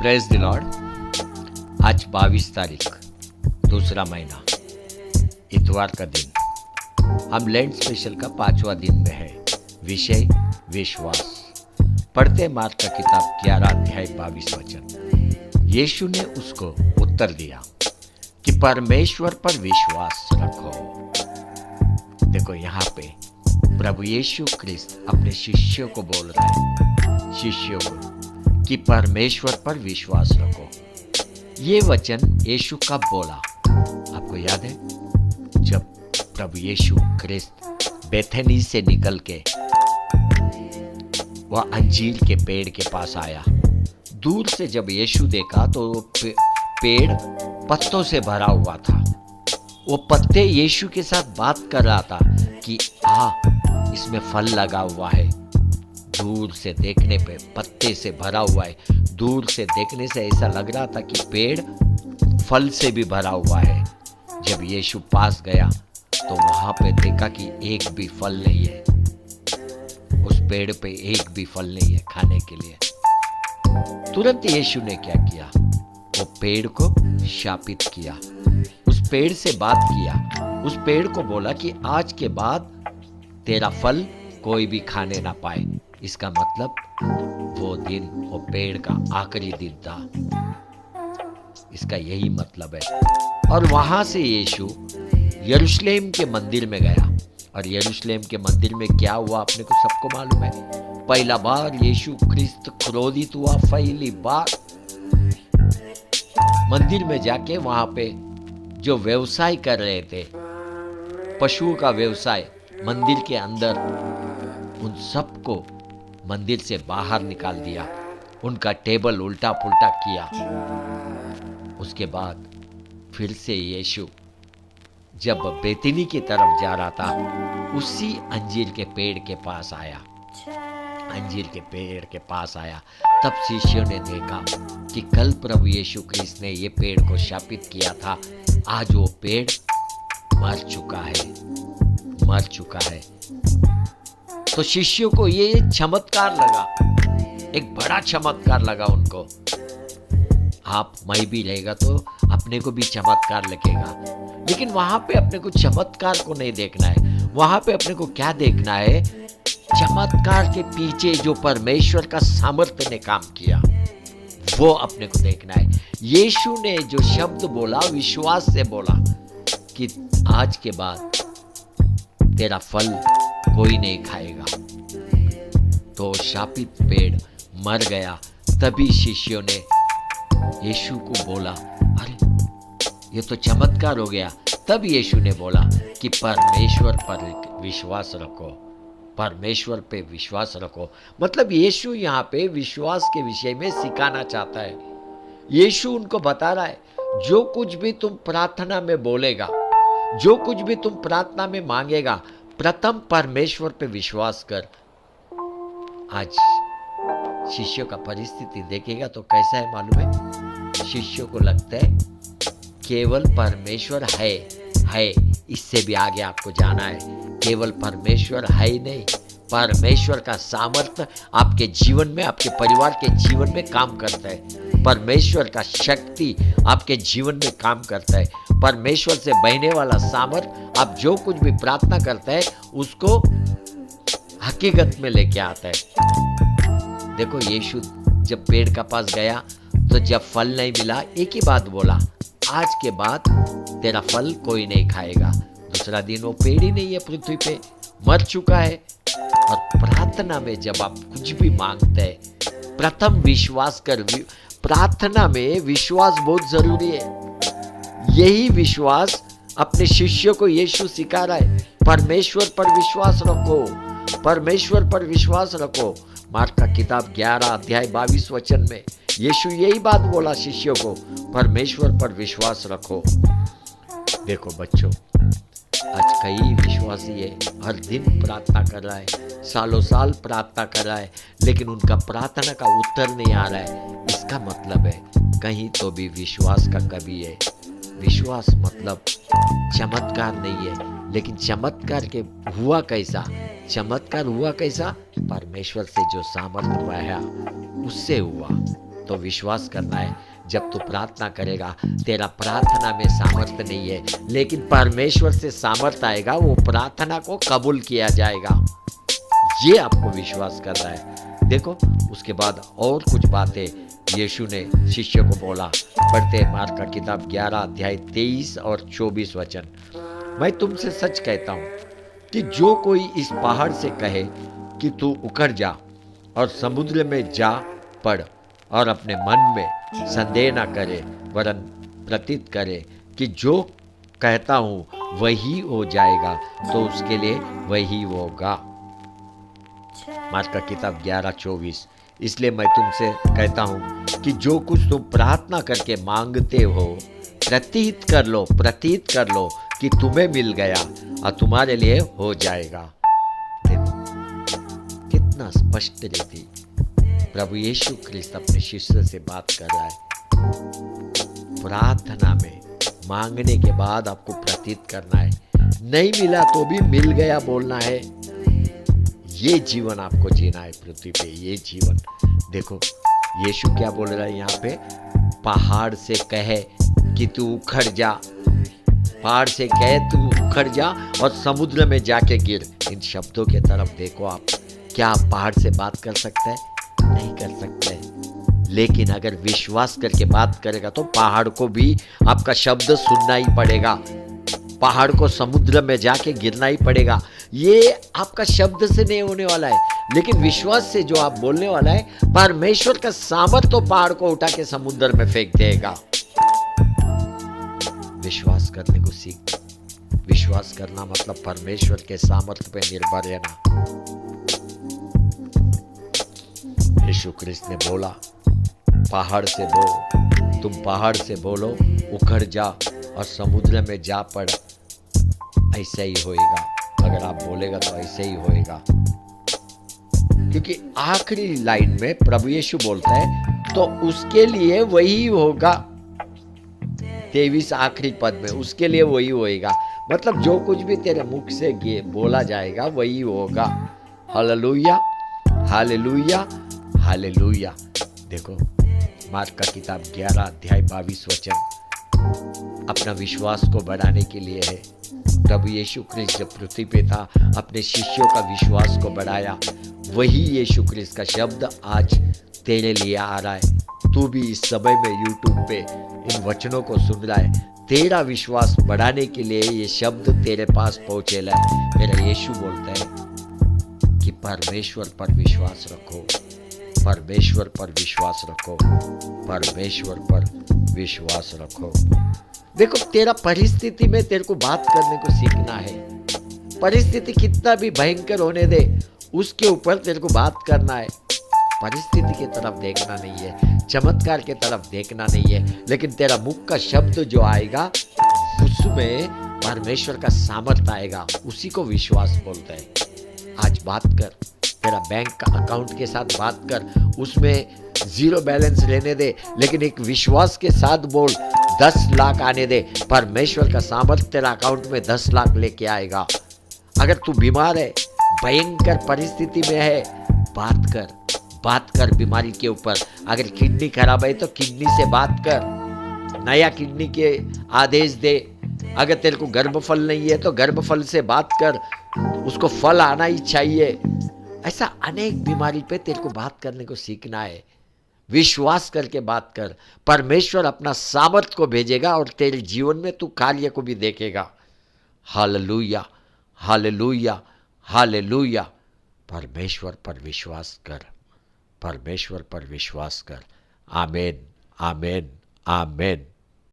Praise the Lord. आज 22 तारीख दूसरा महीना इतवार का दिन। हम लैंड स्पेशल का 5वां दिन में है। विषय विश्वास। पढ़ते मार्क का किताब 11 अध्याय 22 वचन। यीशु ने उसको उत्तर दिया कि परमेश्वर पर विश्वास रखो। देखो यहाँ पे प्रभु यीशु क्रिस्त अपने शिष्यों को बोल रहा है, शिष्यों को, कि परमेश्वर पर विश्वास रखो। ये वचन यीशु कब बोला? आपको याद है? जब प्रभु यीशु क्रिस्त बेथनी से निकल के वह अंजीर के पेड़ के पास आया। दूर से जब यीशु देखा तो वो पेड़ पत्तों से भरा हुआ था। वो पत्ते यीशु के साथ बात कर रहा था कि इसमें फल लगा हुआ है। दूर से देखने पे पत्ते से भरा हुआ है। दूर से देखने से ऐसा लग रहा था कि पेड़ फल से भी भरा हुआ है। जब यीशु पास गया तो वहां पे देखा कि एक भी फल नहीं है। उस पेड़ पे एक भी फल नहीं है खाने के लिए। तुरंत यीशु ने क्या किया? वो पेड़ को शापित किया, उस पेड़ से बात किया, उस पेड़ को बोला कि आज के बाद तेरा फल कोई भी खाने ना पाए। इसका मतलब वो दिन, वो पेड़ का आखिरी दिन था। इसका यही मतलब है। और वहां से यीशु यरूशलेम के मंदिर में गया। और यरूशलेम के मंदिर में क्या हुआ अपने को सबको मालूम है। पहला बार यीशु क्रिस्त क्रोधित हुआ। पहली बार मंदिर में जाके वहां पे जो व्यवसाय कर रहे थे, पशुओं का व्यवसाय, मंदिर के अंदर उन सबको मंदिर से बाहर निकाल दिया। उनका टेबल उल्टा पुल्टा किया। उसके बाद फिर से यीशु जब बेतनी की तरफ जा रहा था, उसी अंजीर के पेड़ के पास आया। अंजीर के पेड़ के पास आया तब शिष्यों ने देखा कि कल प्रभु यीशु क्रिस्त ने ये पेड़ को शापित किया था। आज वो पेड़ मर चुका है, मर चुका है। तो शिष्यों को ये चमत्कार लगा, एक बड़ा चमत्कार लगा उनको। आप मैं भी रहेगा तो अपने को भी चमत्कार लगेगा। लेकिन वहां पे अपने को चमत्कार को नहीं देखना है। वहां पे अपने को क्या देखना है? चमत्कार के पीछे जो परमेश्वर का सामर्थ्य ने काम किया, वो अपने को देखना है। यीशु ने जो शब्द बोला, विश्वास से बोला कि आज के बाद तेरा फल कोई नहीं खाएगा। तो शापित पेड़ मर गया। तभी शिष्यों ने यीशु को बोला, अरे ये तो चमत्कार हो गया। तब यीशु ने बोला कि परमेश्वर पर विश्वास रखो, परमेश्वर पे विश्वास रखो। मतलब यीशु यहाँ पे विश्वास के विषय में सिखाना चाहता है। यीशु उनको बता रहा है, जो कुछ भी तुम प्रार्थना में बोलेगा, जो कुछ भी तुम प्रार्थना में मांगेगा, प्रथम परमेश्वर पे विश्वास कर। आज शिष्यों का परिस्थिति देखेगा तो कैसा है मालूम है? शिष्यों को लगता है केवल परमेश्वर है, इससे भी आगे आपको जाना है। केवल परमेश्वर है ही नहीं, परमेश्वर का सामर्थ्य आपके जीवन में, आपके परिवार के जीवन में काम करता है। परमेश्वर का शक्ति आपके जीवन में काम करता है। परमेश्वर से बहने वाला सामर्थ्य आप जो कुछ भी प्रार्थना करते हैं उसको हकीकत में लेके आता है। देखो यीशु जब पेड़ के पास गया तो जब फल नहीं मिला, एक ही बात बोला, आज के बाद तेरा फल कोई नहीं खाएगा। दूसरा दिन वो पेड़ ही नहीं है पृथ्वी पे, मर चुका है। और प्रार्थना में जब आप कुछ भी मांगते हैं, प्रथम विश्वास कर। प्रार्थना में विश्वास बहुत जरूरी है। यही विश्वास अपने शिष्यों को यीशु सिखा रहा है। परमेश्वर पर विश्वास रखो, परमेश्वर पर विश्वास रखो। मार्क का किताब 11 अध्याय 22 वचन में यीशु यही बात बोला शिष्यों को, परमेश्वर पर विश्वास रखो। देखो बच्चों, आज कई विश्वासी है, हर दिन प्रार्थना कर रहा है, सालों साल प्रार्थना कर रहा है, लेकिन उनका प्रार्थना का उत्तर नहीं आ रहा है। इसका मतलब है कहीं तो भी विश्वास का कमी है। विश्वास मतलब चमत्कार नहीं है, लेकिन चमत्कार के हुआ कैसा? चमत्कार हुआ कैसा? परमेश्वर से जो सामर्थ्य पाया उससे हुआ। तो विश्वास करना है जब तू प्रार्थना करेगा तेरा प्रार्थना में सामर्थ्य नहीं है, लेकिन परमेश्वर से सामर्थ्य आएगा, वो प्रार्थना को कबूल किया जाएगा। ये आपको विश्वास करना है। देखो उसके बाद और कुछ बातें यीशु ने शिष्य को बोला। पढ़ते हैं मार्क का किताब 11 अध्याय 23 और 24 वचन। मैं तुमसे सच कहता हूँ कि जो कोई इस पहाड़ से कहे कि तू उखड़ जा और समुद्र में जा पड़ और अपने मन में संदेह न करे वरन प्रतीत करे कि जो कहता हूँ वही हो जाएगा, तो उसके लिए वही होगा। मार्क का किताब 11:24। इसलिए मैं तुमसे कहता हूँ कि जो कुछ तुम प्रार्थना करके मांगते हो प्रतीत कर लो कि तुम्हें मिल गया और तुम्हारे लिए हो जाएगा। देखो कितना स्पष्ट रीति प्रभु यीशु ख्रिस्त अपने शिष्य से बात कर रहा है। प्रार्थना में मांगने के बाद आपको प्रतीत करना है, नहीं मिला तो भी मिल गया बोलना है। ये जीवन आपको जीना है पृथ्वी पे, ये जीवन। देखो यीशु क्या बोल रहा है यहाँ पे, पहाड़ से कहे कि तू उखड़ जा, पहाड़ से कहे तू उखड़ जा और समुद्र में जाके गिर। इन शब्दों के तरफ देखो आप। क्या आप पहाड़ से बात कर सकते हैं? नहीं कर सकते। लेकिन अगर विश्वास करके बात करेगा तो पहाड़ को भी आपका शब्द सुनना ही पड़ेगा, पहाड़ को समुद्र में जाके गिरना ही पड़ेगा। ये आपका शब्द से नहीं होने वाला है, लेकिन विश्वास से जो आप बोलने वाला है, परमेश्वर का सामर्थ्य तो पहाड़ को उठा के समुद्र में फेंक देगा। विश्वास करने को सीख। विश्वास करना मतलब परमेश्वर के सामर्थ्य पे निर्भर रहना। यीशु ख्रिस्त ने बोला पहाड़ से बोल, तुम पहाड़ से बोलो उखड़ जा और समुद्र में जा पड़, ऐसा ही होएगा। अगर आप बोलेगा तो ऐसे ही होएगा, क्योंकि आखिरी लाइन में प्रभु यीशु बोलता है तो उसके लिए वही होगा। 23 आखिरी पद में उसके लिए वही होएगा, मतलब जो कुछ भी तेरे मुख से बोला जाएगा वही होगा। Hallelujah, hallelujah, hallelujah. देखो मार्क का किताब 11 अध्याय 22 वचन अपना विश्वास को बढ़ाने के लिए है। प्रभु यीशु ख्रिस्त जब पृथ्वी पे था अपने शिष्यों का विश्वास को बढ़ाया। वही यीशु ख्रिस्त का शब्द आज तेरे लिए आ रहा है। तू भी इस समय में यूट्यूब पे इन वचनों को सुन रहा है। तेरा विश्वास बढ़ाने के लिए ये शब्द तेरे पास पहुंचेला है। मेरा यीशु बोलता है कि परमेश्वर पर विश्वास रखो, परमेश्वर पर विश्वास रखो, परमेश्वर पर विश्वास रखो। देखो तेरा परिस्थिति में तेरे को बात करने को सीखना है। परिस्थिति कितना भी भयंकर होने दे, उसके ऊपर तेरे को बात करना है। परिस्थिति की तरफ देखना नहीं है, चमत्कार की तरफ देखना नहीं है, लेकिन तेरा मुख का शब्द जो आएगा उसमें परमेश्वर का सामर्थ्य आएगा। उसी को विश्वास बोलता है। आज बात कर, तेरा बैंक का अकाउंट के साथ बात कर, उसमें 0 बैलेंस रहने दे, लेकिन एक विश्वास के साथ बोल 10 लाख आने दे। परमेश्वर का सामर्थ्य तेरा अकाउंट में 10 लाख लेके आएगा। अगर तू बीमार है, भयंकर परिस्थिति में है, बात कर बीमारी के ऊपर। अगर किडनी खराब है तो किडनी से बात कर, नया किडनी के आदेश दे। अगर तेरे को गर्भफल नहीं है तो गर्भफल से बात कर, उसको फल आना ही चाहिए। ऐसा अनेक बीमारी पे तेरे को बात करने को सीखना है। विश्वास करके बात कर, परमेश्वर अपना सामर्थ्य को भेजेगा और तेरे जीवन में तू कार्य को भी देखेगा। Hallelujah, hallelujah, hallelujah. परमेश्वर पर विश्वास कर, परमेश्वर पर विश्वास कर। आमीन, आमीन, आमीन।